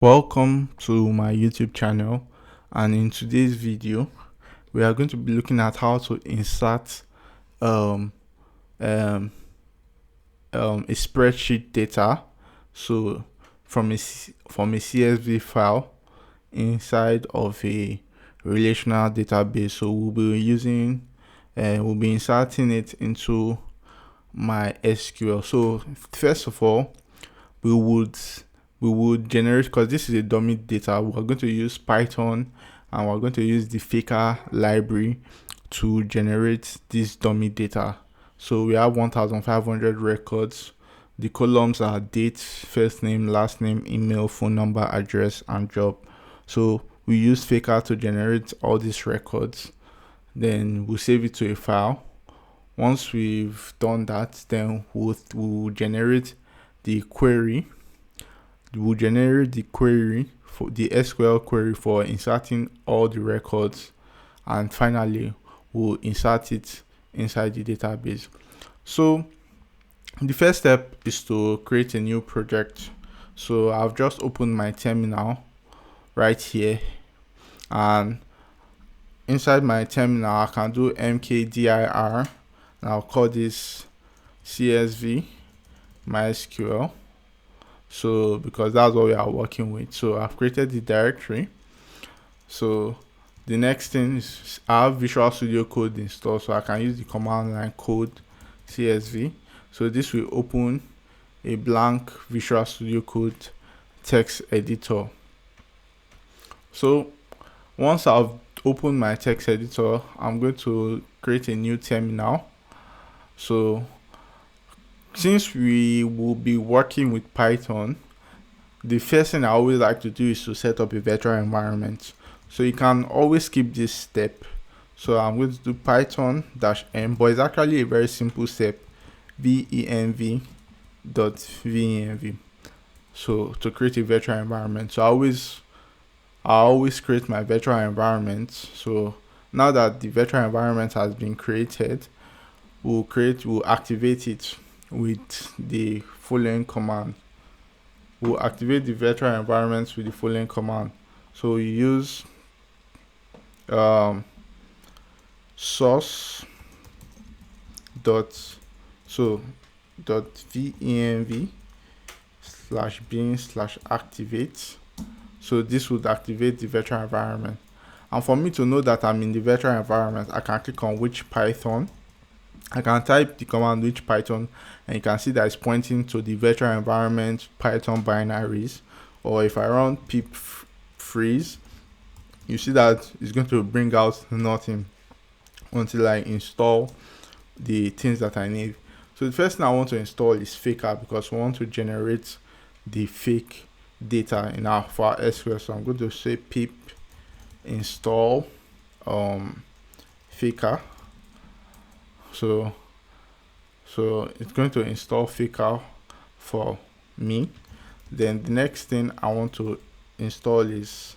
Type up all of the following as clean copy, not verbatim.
Welcome to my YouTube channel, and in today's video we are going to be looking at how to insert um, um, a spreadsheet data, so from a CSV file inside of a relational database. So we'll be inserting it into MySQL. So first of all, we would generate, because this is a dummy data, we're going to use Python, and we're going to use the faker library to generate this dummy data. So we have 1500 records. The columns are date, first name, last name, email, phone number, address, and job. So we use faker to generate all these records. Then we'll save it to a file. Once we've done that, then we'll generate the query. We'll generate the query for the SQL query for inserting all the records, and finally we'll insert it inside the database. So the first step is to create a new project. So I've just opened my terminal right here, and inside my terminal I can do mkdir, and I'll call this CSV MySQL. So because that's what we are working with, so I've created the directory. So the next thing is I have Visual Studio Code installed, so I can use the command line code CSV. So this will open a blank Visual Studio Code text editor. So once I've opened my text editor, I'm going to create a new terminal. So since we will be working with Python, the first thing I always like to do is to set up a virtual environment. So you can always skip this step. So I'm going to do python-m, but it's actually a very simple step, venv.venv. So to create a virtual environment. So I always create my virtual environment. So now that the virtual environment has been created, we'll activate it with the following command. We'll activate the virtual environment with the following command. So we use source venv/bin/activate. So this would activate the virtual environment. And for me to know that I'm in the virtual environment, I can click on which Python. I can type the command which Python, and you can see that it's pointing to the virtual environment Python binaries. Or if I run pip freeze, you see that it's going to bring out nothing until I install the things that I need. So the first thing I want to install is faker, because we want to generate the fake data for our SQL. So I'm going to say pip install faker. So it's going to install faker for me. Then the next thing I want to install is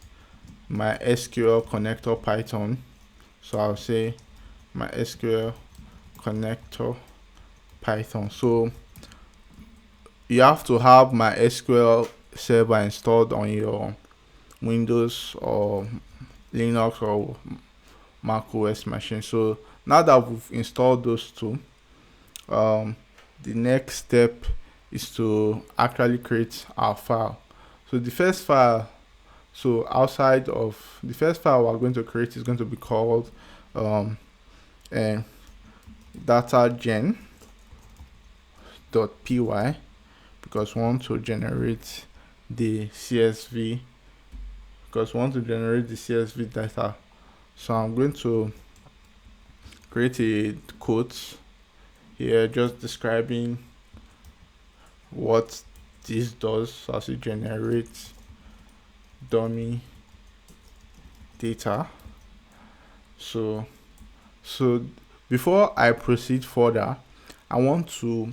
my SQL connector Python. So I'll say my SQL connector Python. So you have to have my SQL server installed on your Windows or Linux or Mac OS machine. So now that we've installed those two, the next step is to actually create our file. So the first file we're going to create is going to be called datagen.py, because we want to generate the CSV data. So I'm going to create a quote here just describing what this does as it generates dummy data. So before I proceed further, I want to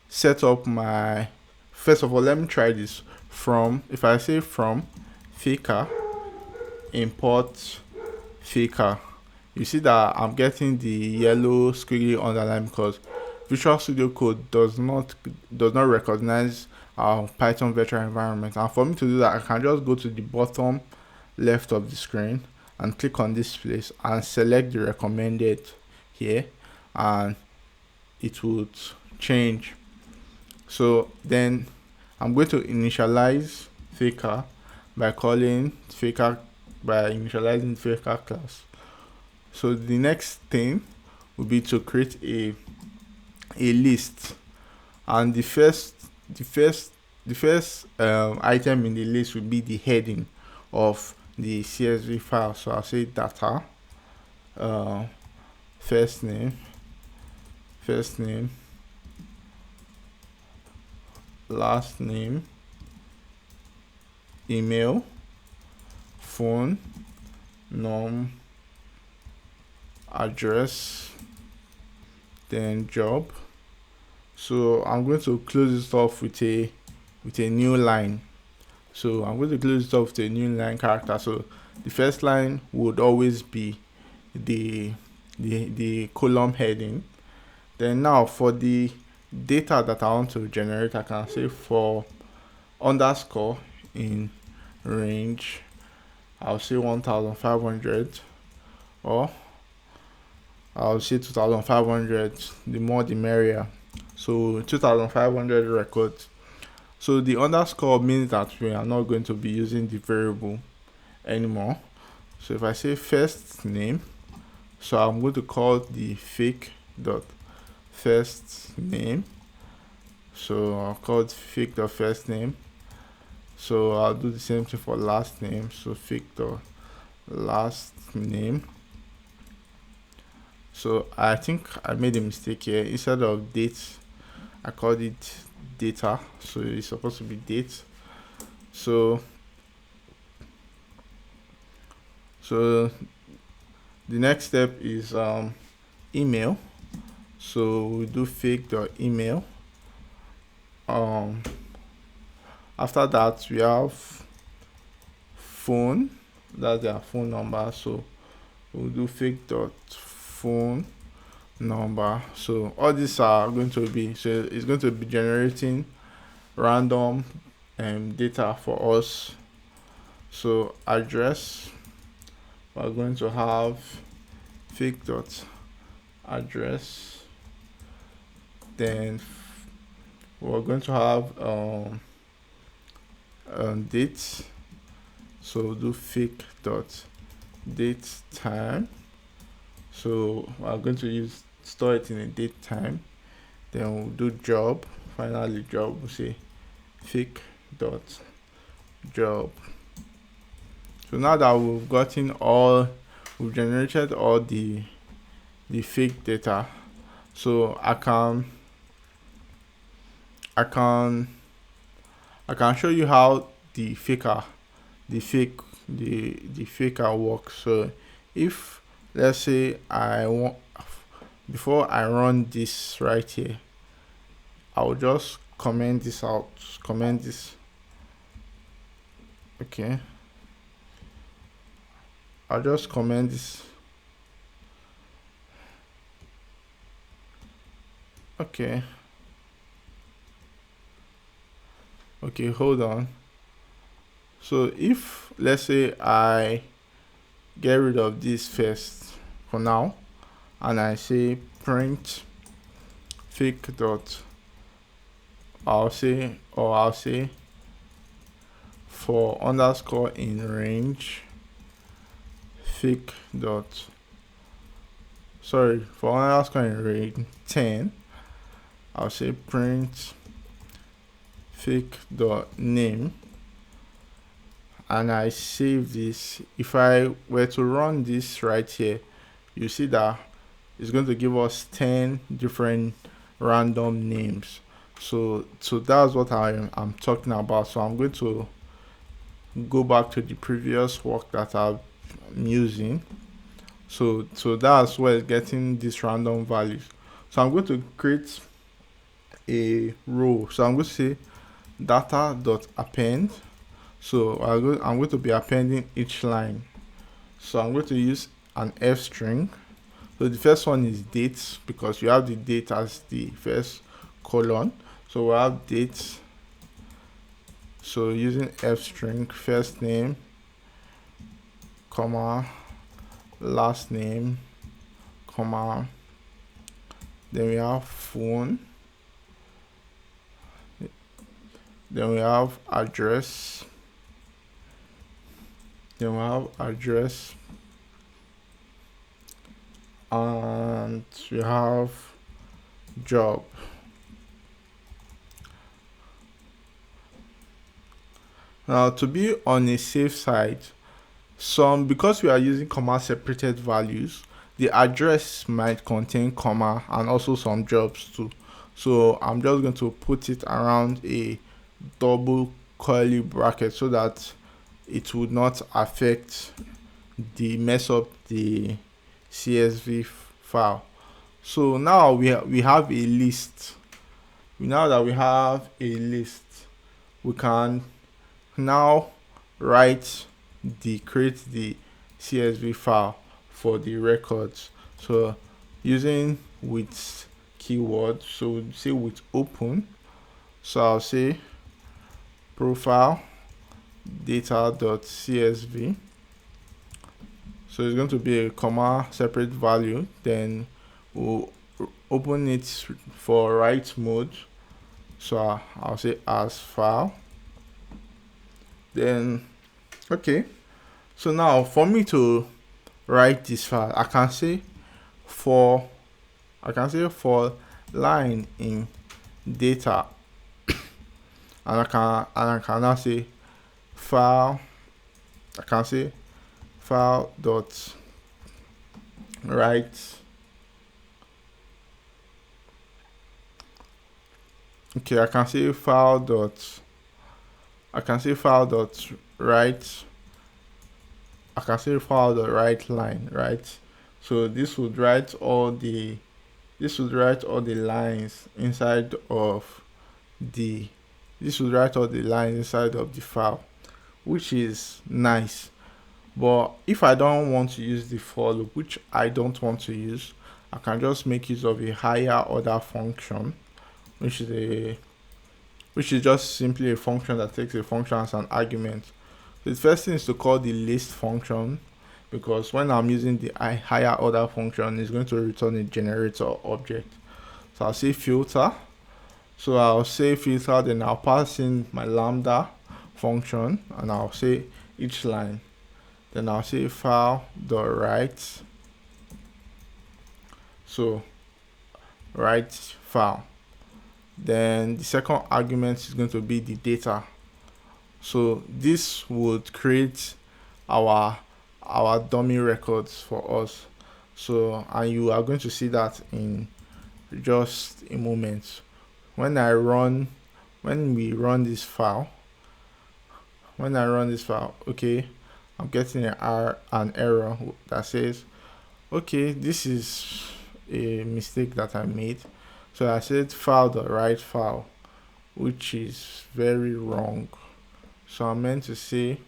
set up first of all, let me try this. If I say from faker import faker, you see that I'm getting the yellow squiggly underline because Visual Studio Code does not recognize our Python virtual environment. And for me to do that, I can just go to the bottom left of the screen and click on this place and select the recommended here, and it would change. So then I'm going to initialize faker by initializing faker class. So the next thing will be to create a list, and the first item in the list will be the heading of the CSV file. So I'll say data, first name, last name, email, phone, address, then job. So I'm going to close this off with a new line. So I'm going to close it off with a new line character. So the first line would always be the column heading. Then now for the data that I want to generate, I can say for underscore in range, I'll say 1500, or I'll say 2500. The more the merrier. So 2500 records. So the underscore means that we are not going to be using the variable anymore. So if I say first name, so I'm going to call the fake dot first name. So I'll call it fake dot first name. So I'll do the same thing for last name. So fake dot last name. So I think I made a mistake here. Instead of date, I called it data. So it's supposed to be date. So the next step is email. So we do fake dot email. After that we have phone. That's their phone number. So we'll do fake dot phone number. So all these are going to be, so it's going to be generating random data for us. So address, we're going to have fake dot address. Then we're going to have date. So we'll do fake dot date time. So we're going to store it in a date time. Then we'll do job. Finally job, we'll say fake dot job. So now that we've generated all the fake data, so I can show you how the faker works. So if, let's say, before I run this right here, I'll just comment this out. Okay, I'll just comment this. Okay, hold on. So if, let's say, I get rid of this first for now, and I say print fake dot, I'll say for underscore in range fake dot, for underscore in range 10, I'll say print fake dot name, and I save this. If I were to run this right here, you see that it's going to give us 10 different random names. So that's what I'm talking about. So I'm going to go back to the previous work that I'm using. So that's where it's getting these random values. So I'm going to create a row. So I'm going to say data.append. So I'm going to be appending each line. So I'm going to use an F string. So the first one is dates, because you have the date as the first column. So we'll have dates, So using f string, first name, comma, last name, comma, then we have phone, then we have address, then we have address, and we have job. Now to be on a safe side, because we are using comma separated values, the address might contain comma and also some jobs too. So I'm just going to put it around a double curly bracket so that it would not affect the mess up the CSV file. So now we have a list. Now that we have a list, we can now create the CSV file for the records. So using with keyword, so we'll say with open. So I'll say profile data.csv. So it's going to be a comma separate value. Then we'll open it for write mode. So I'll say as file. Then okay, so now for me to write this file, I can say for line in data, and I can now say file. I can say file dot write. Okay, I can say file dot write. I can say file dot write line, right? So this would write all the lines inside of the file, which is nice. But if I don't want to use the for loop, which I don't want to use, I can just make use of a higher order function, which is just simply a function that takes a function as an argument. So the first thing is to call the list function, because when I'm using the higher order function, it's going to return a generator object. So I'll say filter. So I'll say filter, then I'll pass in my lambda function, and I'll say each line. Then I'll say file.write. So write file. Then the second argument is going to be the data. So this would create our dummy records for us. So, and you are going to see that in just a moment. When we run this file, okay, I'm getting an error that says, okay, this is a mistake that I made. So I said file.write file, which is very wrong. So I'm meant to say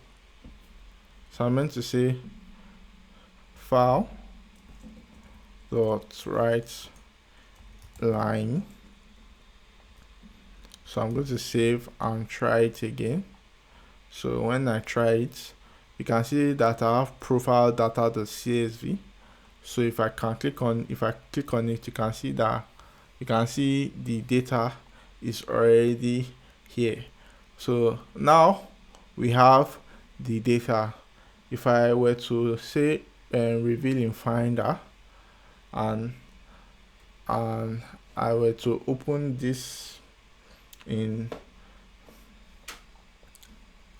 file dot write line. So I'm going to save and try it again. So when I try it, you can see that I have profile data.csv. So if I click on it, you can see the data is already here. So now we have the data. If I were to say reveal in Finder, and I were to open this in,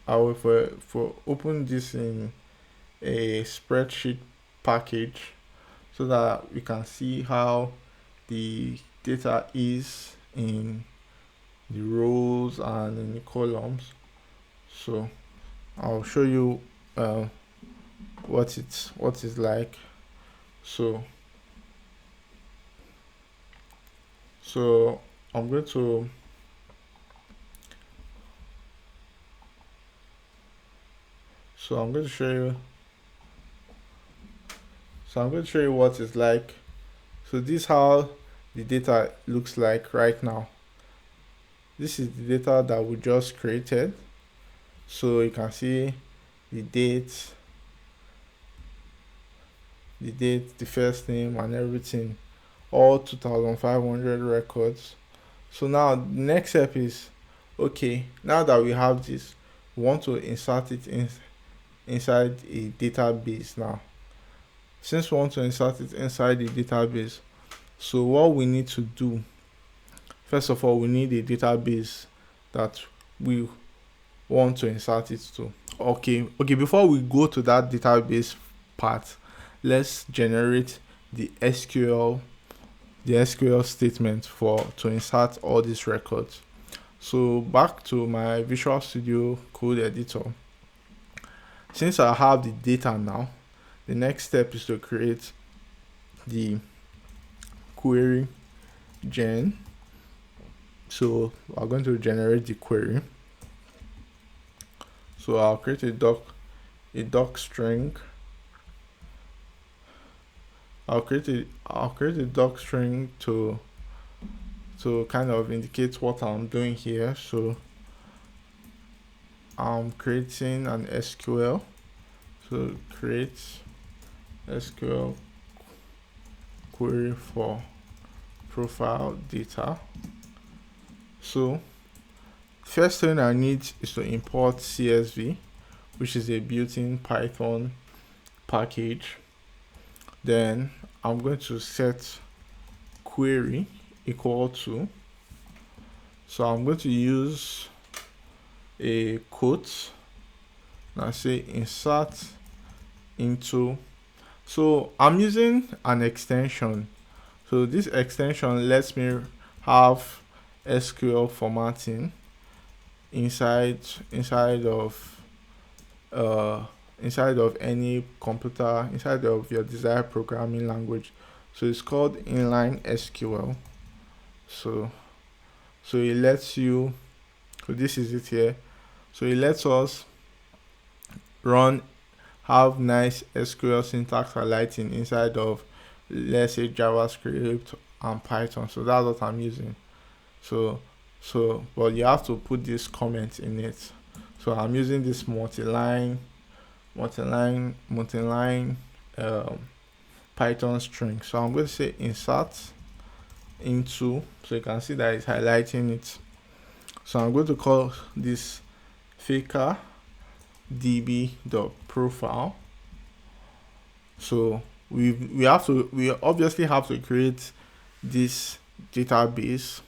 open this in a spreadsheet package, so that we can see how the data is in the rows and in the columns. So I'll show you what it's like. So I'm going to show you. So I'm going to show you what it's like. So this is how the data looks like right now. This is the data that we just created. So you can see the date, the first name and everything, all 2500 records. So now the next step is, okay, now that we have this, we want to insert it inside a database. Now since we want to insert it inside the database, so what we need to do, first of all, we need a database that we want to insert it to. Okay, before we go to that database part, let's generate the SQL statement for to insert all these records. So back to my Visual Studio Code editor. Since I have the data now, the next step is to create the query gen. So we're going to generate the query. So I'll create a doc string. I'll create a doc string to kind of indicate what I'm doing here. So I'm creating an SQL. So create SQL query for profile data. So first thing I need is to import CSV, which is a built-in Python package. Then I'm going to set query equal to, so I'm going to use a quote and say insert into. So I'm using an extension. So this extension lets me have SQL formatting inside of any computer, inside of your desired programming language. So it's called inline SQL. So it lets you, so this is it here. So it lets us have nice SQL syntax highlighting inside of, let's say, JavaScript and Python. So that's what I'm using. So but you have to put this comment in it. So I'm using this multi-line Python string. So I'm going to say insert into, so you can see that it's highlighting it. So I'm going to call this faker db.profile. So we obviously have to create this database.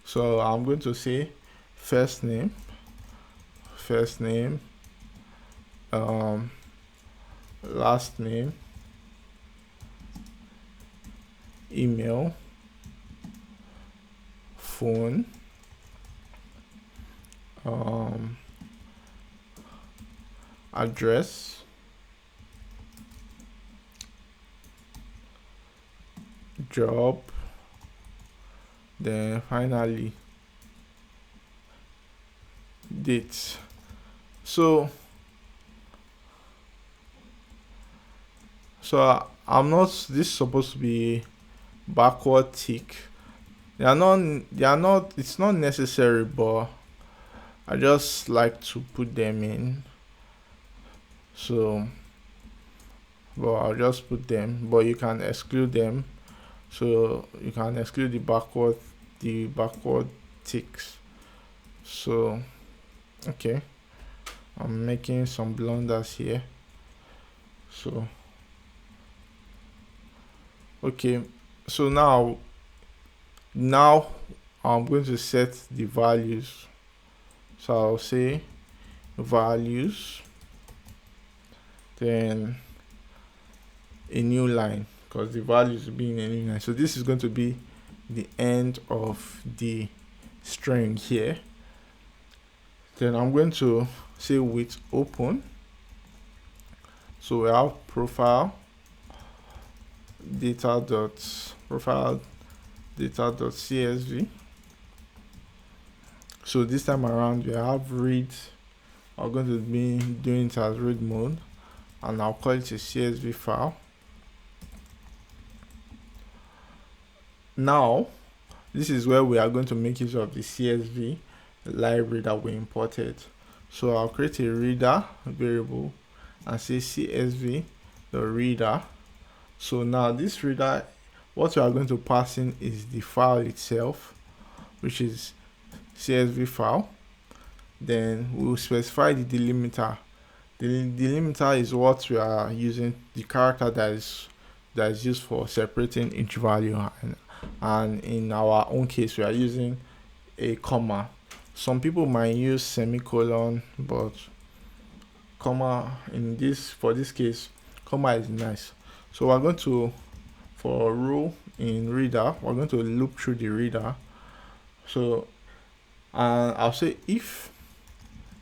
So I'm going to say first name, last name, email, phone, address, job, then finally date. So I'm not, this is supposed to be backward tick. They are not, it's not necessary, but I just like to put them in. So but I'll just put them, but you can exclude them. So you can exclude the backward ticks. So okay, I'm making some blunders here. So okay, so now I'm going to set the values. So I'll say values, then a new line, because the values will be in a new line. So this is going to be the end of the string here. Then I'm going to say with open. So we have profile data.csv. So this time around we have read. I'm going to be doing it as read mode, and I'll call it a CSV file. Now this is where we are going to make use of the CSV. library that we imported. So I'll create a reader variable and say CSV the reader. So now this reader, what we are going to pass in is the file itself, which is CSV file. Then we'll specify the delimiter. The delimiter is what we are using, the character that is used for separating each value, and in our own case we are using a comma. Some people might use semicolon, but comma for this case, comma is nice. So we're going to, for row in reader, we're going to loop through the reader. So I'll say if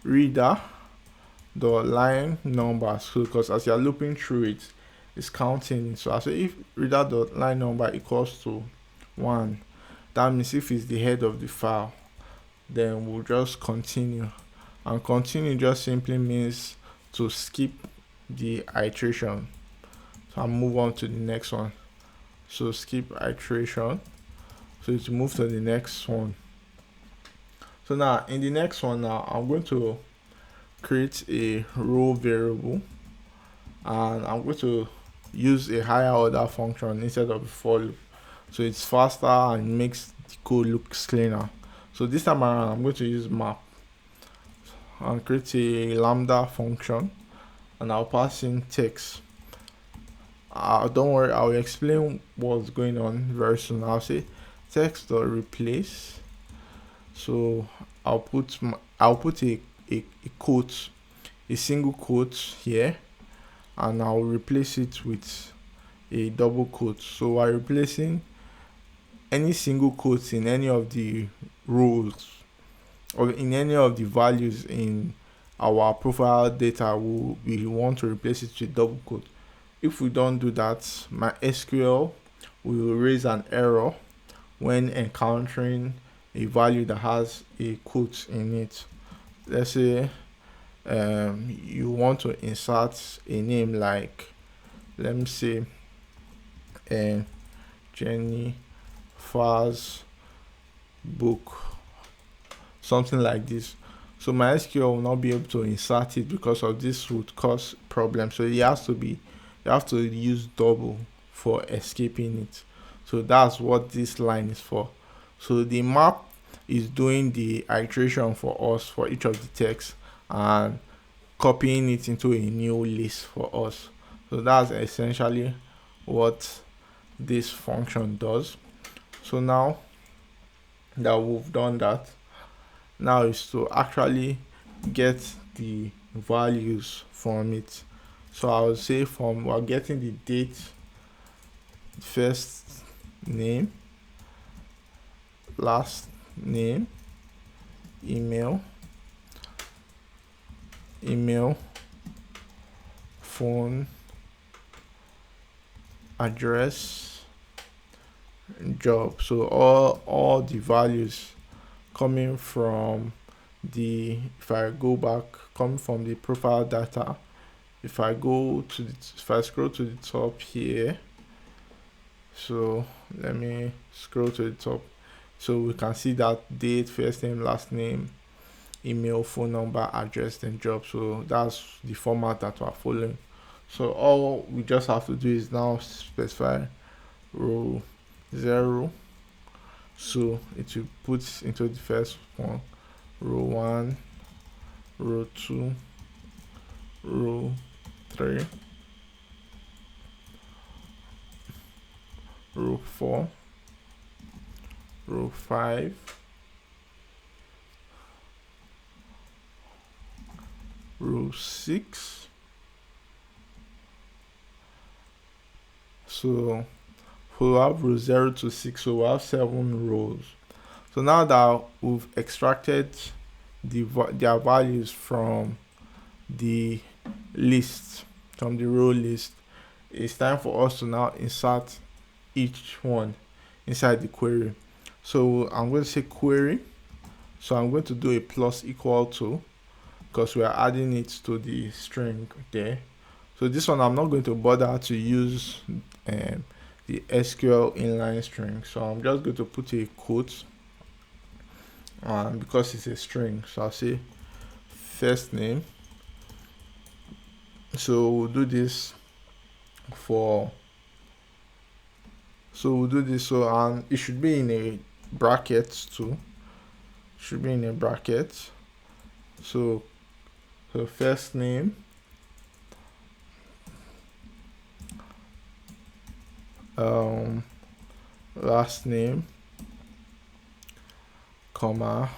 reader the line number, so because as you're looping through it's counting. So I'll say if reader dot line number equals to 1, that means if it's the head of the file, then we'll just continue. And continue just simply means to skip the iteration, so I'll move on to the next one. So skip iteration, so to move to the next one. So now in the next one, now I'm going to create a row variable, and I'm going to use a higher order function instead of a for loop, so it's faster and makes the code look cleaner. So this time around I'm going to use map and create a lambda function, and I'll pass in text. Don't worry, I'll explain what's going on very soon. I'll say text.replace. So I'll put a quote, a single quote here, and I'll replace it with a double quote. So while replacing any single quotes in any of the rows or in any of the values in our profile data, we want to replace it with double quote. If we don't do that, MySQL will raise an error when encountering a value that has a quote in it. Let's say you want to insert a name like, let me say, Jennifer's book, something like this. So MySQL will not be able to insert it because of this would cause problems. So you have to use double for escaping it. So that's what this line is for. So the map is doing the iteration for us for each of the texts and copying it into a new list for us. So that's essentially what this function does. So now that we've done that, now is to actually get the values from it. So I'll say we're getting the date, first name, last name, email, phone, address, job. So all the values coming from if I go back, coming from the profile data. If I scroll to the top here, so let me scroll to the top, so we can see that date, first name, last name, email, phone number, address, then job. So that's the format that we're following. So all we just have to do is now specify row 0, so it will put into the first one, row 1, row 2, row 3, row 4, row 5, row 6. So we'll have row 0 to 6, so we'll have 7 rows. So now that we've extracted their values from the list, from the row list, it's time for us to now insert each one inside the query. So I'm going to say query, so I'm going to do a plus equal to, because we are adding it to the string there. So this one I'm not going to bother to use the SQL inline string, so I'm just going to put a quote and because it's a string, so I'll say first name. So we'll do this for and it should be in a bracket too. Should be in a bracket. So first name, last name, comma,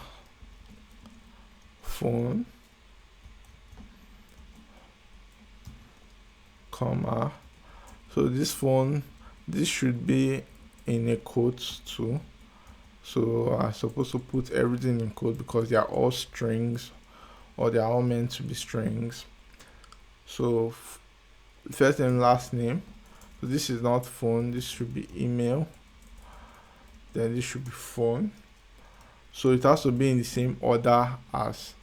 phone, comma. So this should be in a quote too. So I'm supposed to put everything in quote because they are all strings, or they are all meant to be strings. So first name, last name. So this is not phone, this should be email. Then this should be phone. So it has to be in the same order as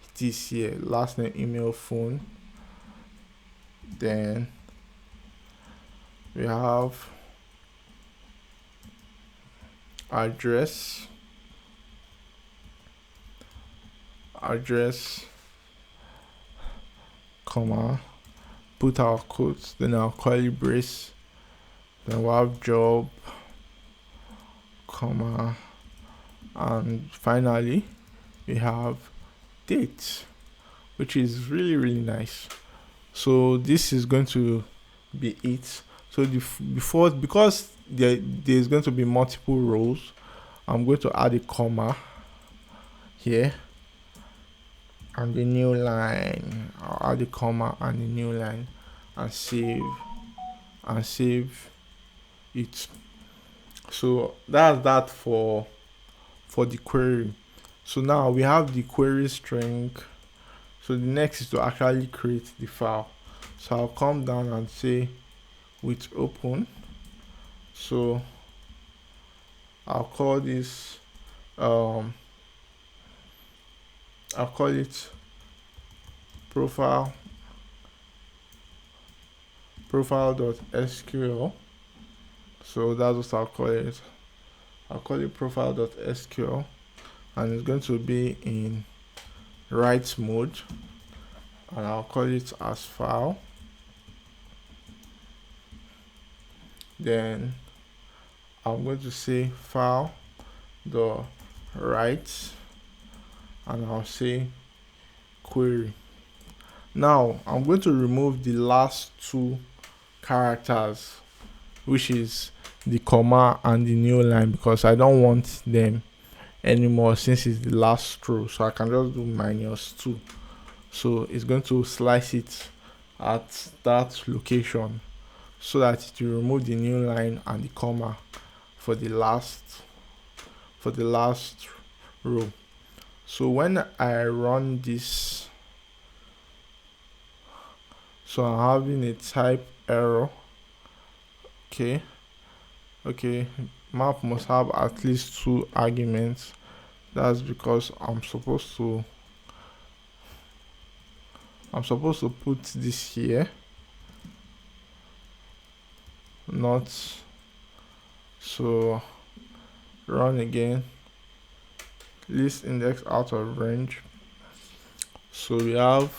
it is here. Last name, email, phone. Then we have address, comma, put our quotes, then our curly brace, then we'll have job, comma, and finally we have date, which is really nice. So this is going to be it. So because there's going to be multiple rows, I'm going to add a comma here and the new line. I'll add a comma and the new line and save it. So that's that for the query. So now we have the query string. So the next is to actually create the file. So I'll come down and say with open. So I'll call this I'll call it profile.sql. So that's what I'll call it. I'll call it profile.sql, and it's going to be in write mode, and I'll call it as file. Then I'm going to say file the write, and I'll say query. Now I'm going to remove the last two characters, which is the comma and the new line, because I don't want them anymore since it's the last row. So I can just do -2. So it's going to slice it at that location so that it will remove the new line and the comma for the last row. So when I run this, so I'm having a type error. Okay, map must have at least 2 arguments. That's because I'm supposed to put this here, not. So run again, list index out of range. So we have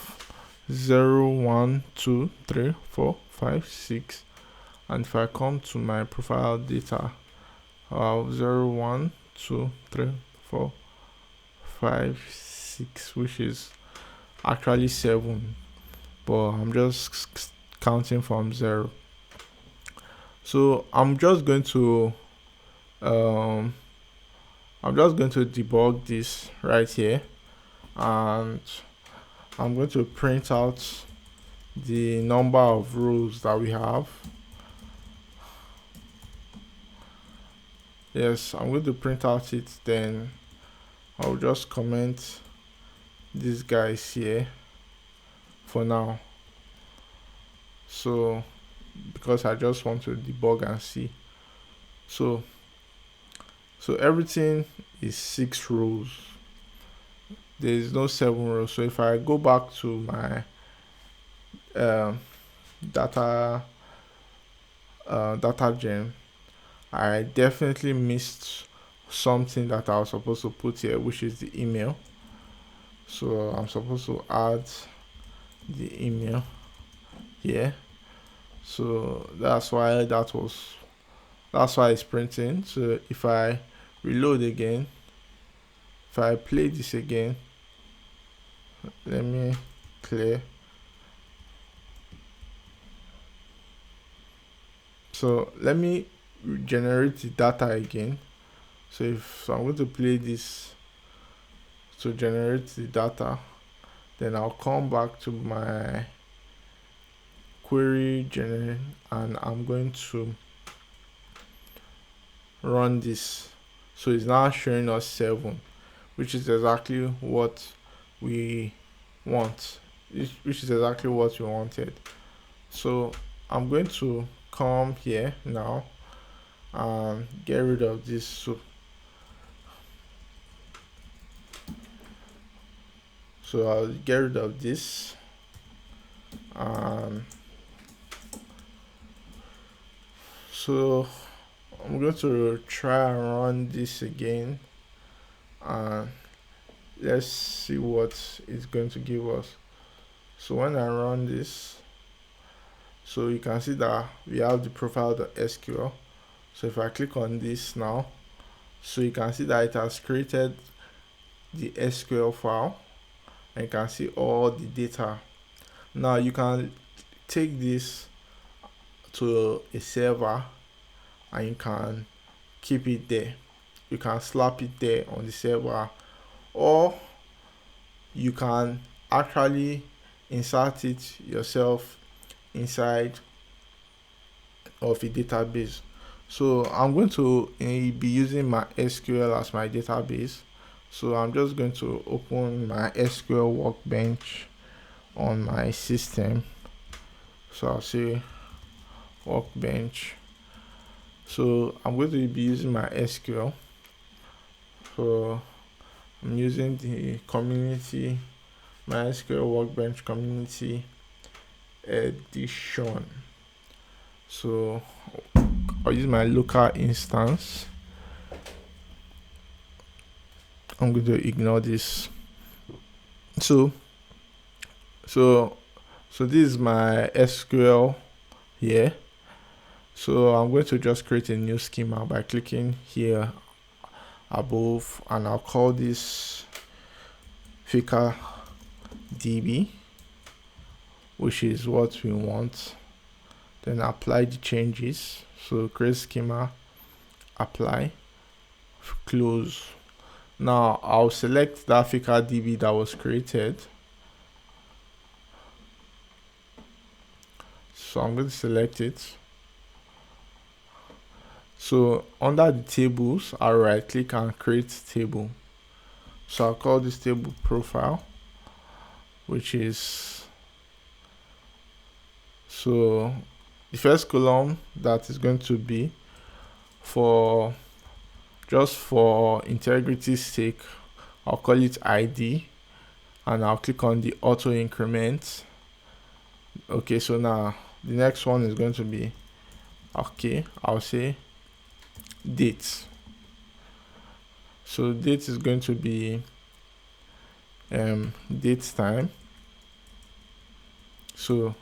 0, 1, 2, 3, 4, 5, 6, and if I come to my profile data, I have 0, 1, 2, 3, 4, 5, 6, which is actually 7, but I'm just counting from 0. So I'm just going to debug this right here, and I'm going to print out the number of rows that we have. Yes, I'm going to print out it, then I'll just comment these guys here for now. So because I just want to debug and see. So everything is 6 rows. There is no 7 rows. So if I go back to my data gem, I definitely missed something that I was supposed to put here, which is the email. So I'm supposed to add the email here. So that's why it's printing. So if I reload again, if I play this again, let me clear. So let me generate the data again. So I'm going to play this to generate the data, then I'll come back to my query generate and I'm going to run this. So it's now showing us 7, which is exactly what we want, which is exactly what we wanted. So I'm going to come here now and get rid of this. So I'll get rid of this, and so I'm going to try and run this again, and let's see what it's going to give us. So when I run this, so you can see that we have the profile.sql. So if I click on this now, so you can see that it has created the SQL file and you can see all the data. Now you can take this to a server and you can keep it there. You can slap it there on the server, or you can actually insert it yourself inside of a database. So I'm going to be using my SQL as my database. So I'm just going to open my SQL workbench on my system. So I'll say workbench. So I'm going to be using my SQL. So I'm using the community, MySQL workbench community edition. So I'll use my local instance. I'm going to ignore this. So this is my SQL here. So I'm going to just create a new schema by clicking here above, and I'll call this Fika DB, which is what we want. Then apply the changes. So create schema, apply, close. Now I'll select that Fika DB that was created. So I'm going to select it. So under the tables, I'll right click and create table. So I'll call this table profile, which is, so the first column that is going to be for, just for integrity's sake, I'll call it ID, and I'll click on the auto increment. Okay, so now the next one is going to be, okay, I'll say date. So date is going to be date time. So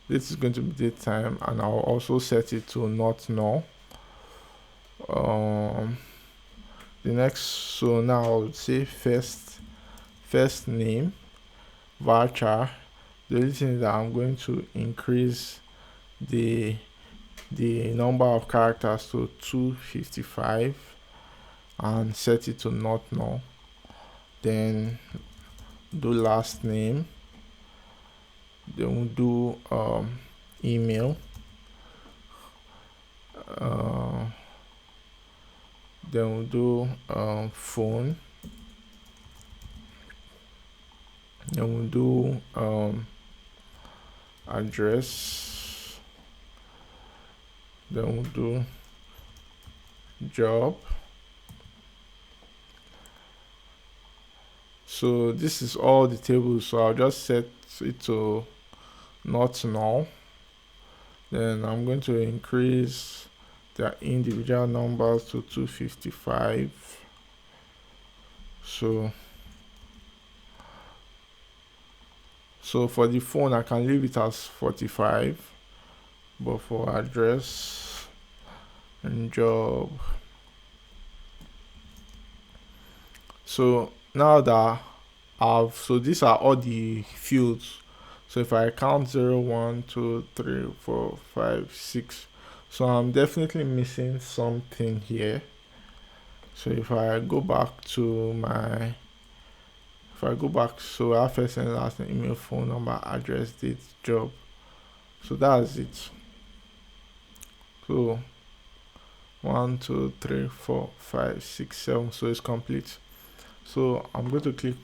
this is going to be date time, and I'll also set it to not null. The next, so now I would say first name varchar. The only thing is that I'm going to increase the number of characters to 255 and set it to not null. Then do last name, then we'll do email, then we'll do phone, then we'll do address, then we'll do job. So this is all the tables, so I'll just set it to not null. Then I'm going to increase their individual numbers to 255. So for the phone I can leave it as 45, but for address and job, so now that so these are all the fields. So if I count 0, 1, 2, 3, 4, 5, 6, so I'm definitely missing something here. So if I go back, so I have first and last name, email, phone number, address, date, job. So that's it. So 1, 2, 3, 4, 5, 6, 7. So it's complete. So I'm going to click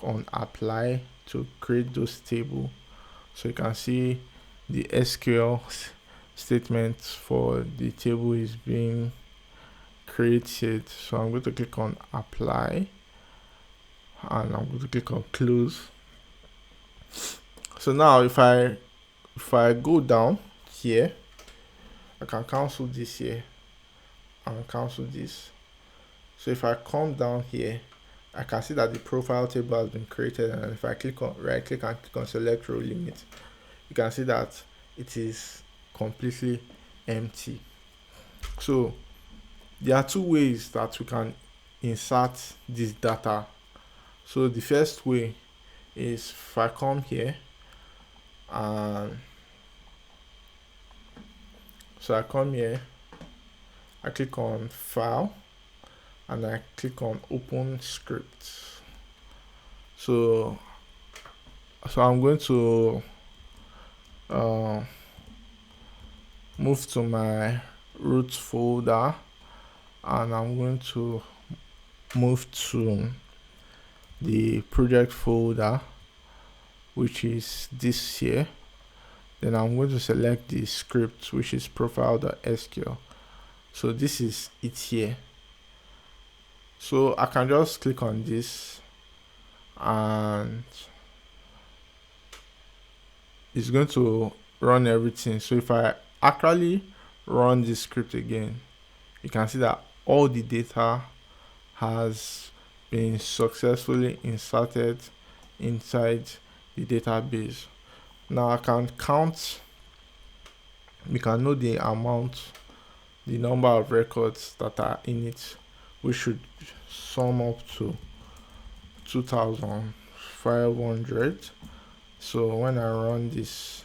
on apply to create those tables. So you can see the SQL statement for the table is being created. So I'm going to click on apply and I'm going to click on close. So now if I go down here, I can cancel this here and cancel this. So if I come down here, I can see that the profile table has been created, and if I right click and click on select row limit, you can see that it is completely empty. So there are two ways that we can insert this data. So the first way is if I come here and I click on file and I click on open script. So I'm going to move to my root folder and I'm going to move to the project folder, which is this here. Then I'm going to select the script, which is profile.sql. So this is it here. So I can just click on this and it's going to run everything. So if I actually run this script again, you can see that all the data has been successfully inserted inside the database. Now I can count, we can know the amount, the number of records that are in it, which should sum up to 2,500. So when I run this,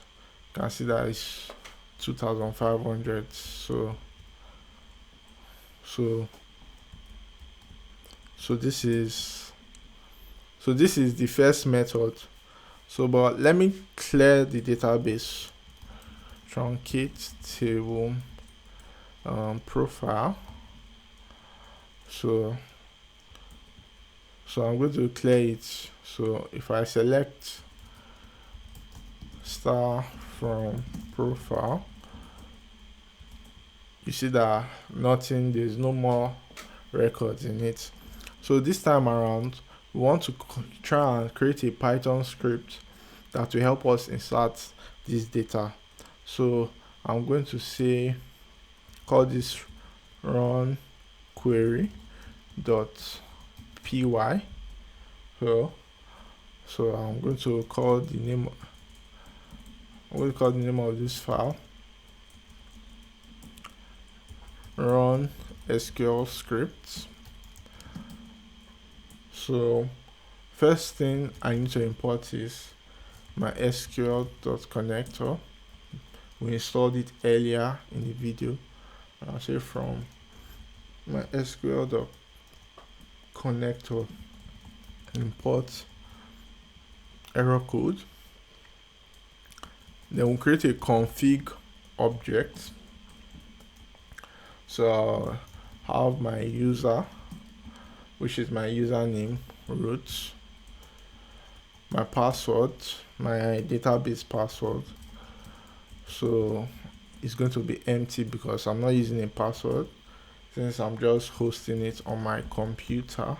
you can see that it's 2,500. So this is the first method. So but let me clear the database. Truncate table profile. So I'm going to clear it. So if I select star from profile, you see that there's no more records in it. So this time around, we want to try and create a Python script that will help us insert this data. So I'm going to call this run query dot py. So I'm going to call the name of this file run SQL script. So first thing I need to import is my SQL.connector. We installed it earlier in the video. I'll say from my SQL.connector import error code. Then we'll create a config object. So I'll have my user, which is my username, root, my password, my database password. So it's going to be empty because I'm not using a password, since I'm just hosting it on my computer.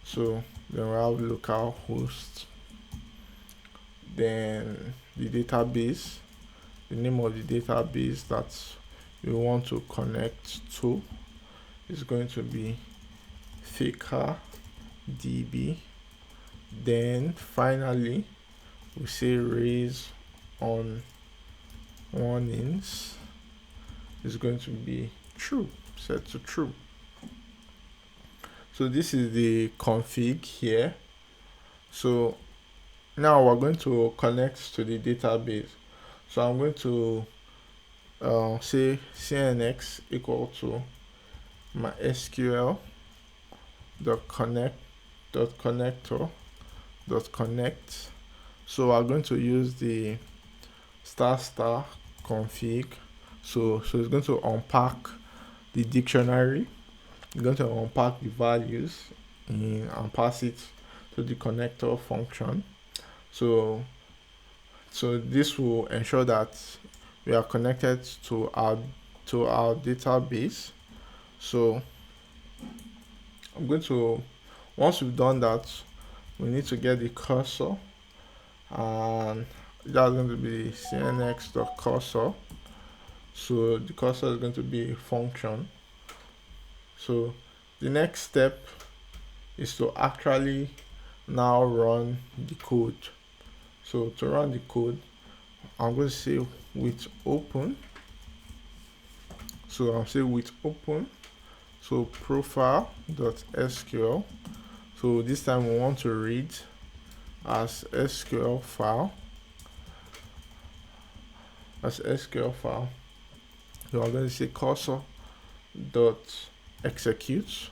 So then we'll have localhost, then the database, the name of the database that we want to connect to is going to be thicker db. Then finally we say raise on warnings is going to be true, set to true. So this is the config here. So now we're going to connect to the database. So I'm going to say cnx equal to MySQL connector.connect. So we're going to use the ** config. So it's going to unpack the dictionary. It's going to unpack the values and pass it to the connector function. So this will ensure that we are connected to our database. So I'm going to, once we've done that, we need to get the cursor, and that's going to be cnx.cursor. So the cursor is going to be a function. So the next step is to actually now run the code. So to run the code, I'm going to say with open. So I'll say with open. So profile.sql. So this time we want to read as SQL file. So I'm going to say cursor.execute.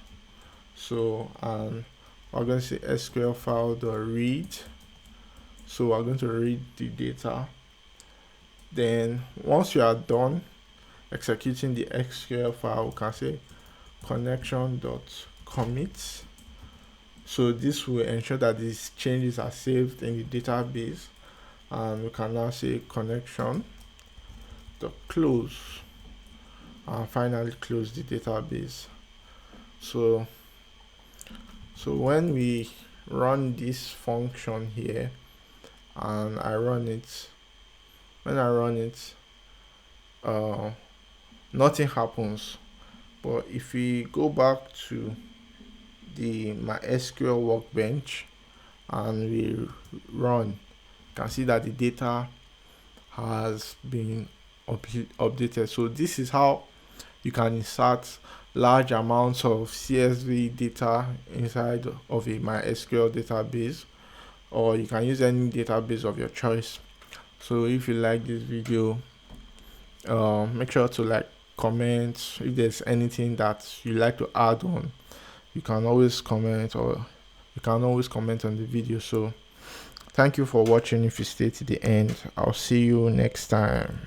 So and we're going to say SQL file.read. So we're going to read the data. Then once you are done executing the SQL file, we can say connection.commit. So this will ensure that these changes are saved in the database, and we can now say connection.close and finally close the database. So when we run this function here and when I run it, nothing happens. But if we go back to the MySQL workbench and we run, you can see that the data has been updated. So this is how you can insert large amounts of CSV data inside of a MySQL database, or you can use any database of your choice. So if you like this video, make sure to like, comment. If there's anything that you like to add on, you can always comment, or you can always comment on the video. So thank you for watching. If you stay to the end, I'll see you next time.